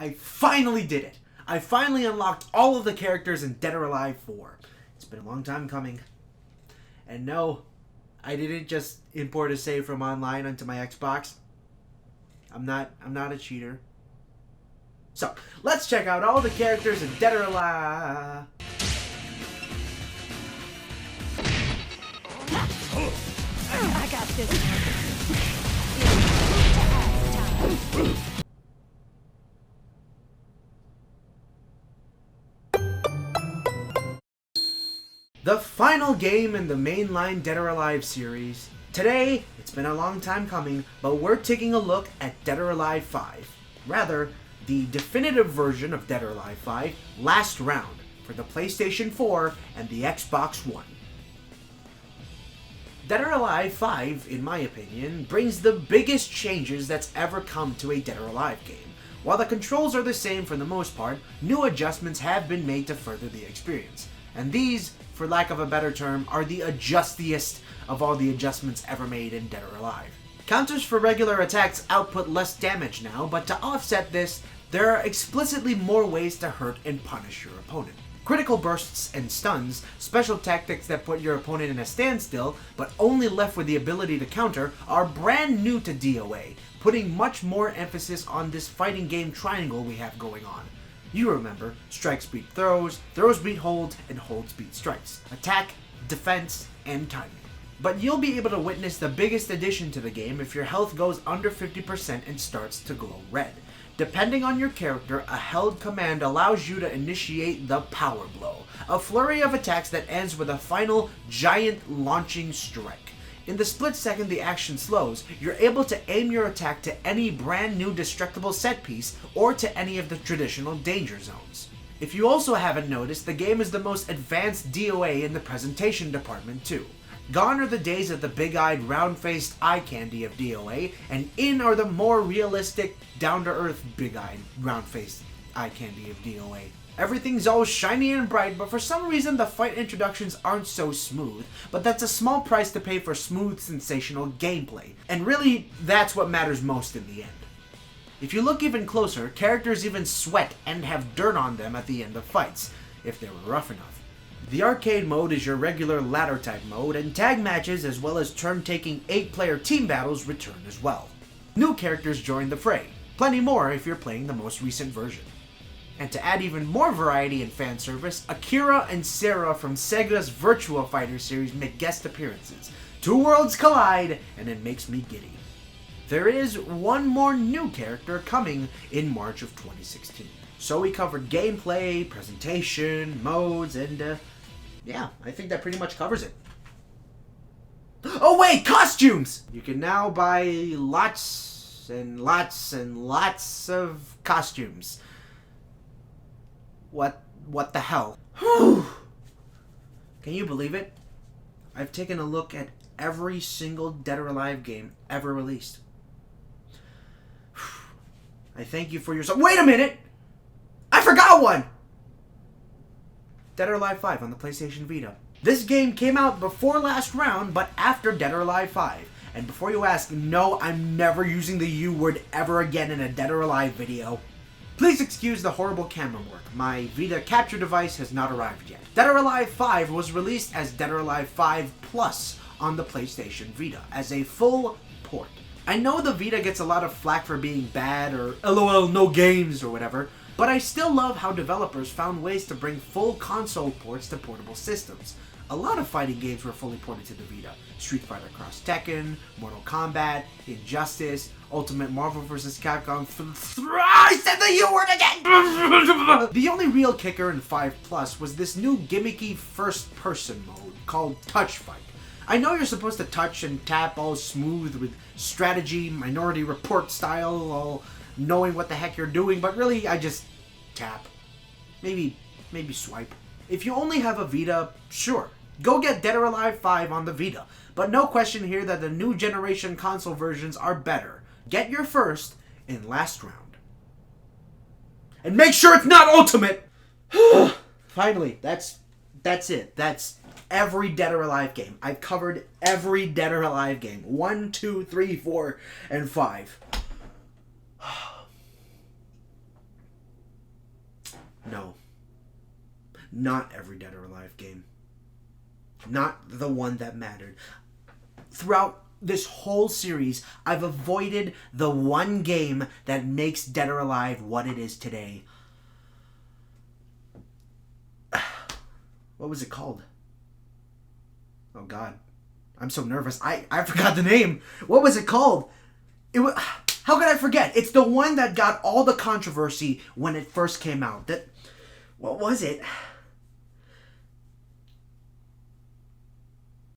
I finally did it. I finally unlocked all of the characters in Dead or Alive 4. It's been a long time coming. And no, I didn't just import a save from online onto my Xbox. I'm not a cheater. So, let's check out all the characters in Dead or Alive. I got this. The final game in the mainline Dead or Alive series. Today, it's been a long time coming, but we're taking a look at Dead or Alive 5. Rather, the definitive version of Dead or Alive 5, Last Round, for the PlayStation 4 and the Xbox One. Dead or Alive 5, in my opinion, brings the biggest changes that's ever come to a Dead or Alive game. While the controls are the same for the most part, new adjustments have been made to further the experience. And these, for lack of a better term, are the adjustiest of all the adjustments ever made in Dead or Alive. Counters for regular attacks output less damage now, but to offset this, there are explicitly more ways to hurt and punish your opponent. Critical bursts and stuns, special tactics that put your opponent in a standstill, but only left with the ability to counter, are brand new to DOA, putting much more emphasis on this fighting game triangle we have going on. You remember, strikes beat throws, throws beat holds, and holds beat strikes. Attack, defense, and timing. But you'll be able to witness the biggest addition to the game if your health goes under 50% and starts to glow red. Depending on your character, a held command allows you to initiate the Power Blow, a flurry of attacks that ends with a final, giant launching strike. In the split second the action slows, you're able to aim your attack to any brand new destructible set piece or to any of the traditional danger zones. If you also haven't noticed, the game is the most advanced DOA in the presentation department too. Gone are the days of the big-eyed, round-faced eye candy of DOA, and in are the more realistic, down-to-earth, big-eyed, round-faced eye candy of DOA. Everything's all shiny and bright, but for some reason the fight introductions aren't so smooth, but that's a small price to pay for smooth, sensational gameplay. And really, that's what matters most in the end. If you look even closer, characters even sweat and have dirt on them at the end of fights, if they were rough enough. The arcade mode is your regular ladder type mode, and tag matches as well as turn-taking 8-player team battles return as well. New characters join the fray, plenty more if you're playing the most recent version. And to add even more variety and fan service, Akira and Sarah from Sega's Virtua Fighter series make guest appearances. Two worlds collide, and it makes me giddy. There is one more new character coming in March of 2016. So we covered gameplay, presentation, modes, and yeah, I think that pretty much covers it. Oh wait, costumes! You can now buy lots and lots and lots of costumes. What the hell? Whew. Can you believe it? I've taken a look at every single Dead or Alive game ever released. I thank you for your... Wait a minute! I forgot one! Dead or Alive 5 on the PlayStation Vita. This game came out before Last Round, but after Dead or Alive 5. And before you ask, no, I'm never using the U word ever again in a Dead or Alive video. Please excuse the horrible camera work. My Vita capture device has not arrived yet. Dead or Alive 5 was released as Dead or Alive 5 Plus on the PlayStation Vita as a full port. I know the Vita gets a lot of flack for being bad or LOL no games or whatever, but I still love how developers found ways to bring full console ports to portable systems. A lot of fighting games were fully ported to the Vita. Street Fighter Cross Tekken, Mortal Kombat, Injustice, Ultimate Marvel vs. Capcom I said the U word again! The only real kicker in 5 Plus was this new gimmicky first-person mode called Touch Fight. I know you're supposed to touch and tap all smooth with strategy, Minority Report style, all knowing what the heck you're doing, but really I just tap. Maybe swipe. If you only have a Vita, sure, go get Dead or Alive 5 on the Vita, but no question here that the new generation console versions are better. Get your first in Last Round. And make sure it's not Ultimate! Finally, that's it. That's every Dead or Alive game. I've covered every Dead or Alive game. 1, 2, 3, 4, and 5. No. Not every Dead or Alive game. Not the one that mattered. Throughout this whole series, I've avoided the one game that makes Dead or Alive what it is today. What was it called? Oh God. I'm so nervous. I forgot the name. What was it called? How could I forget? It's the one that got all the controversy when it first came out. What was it?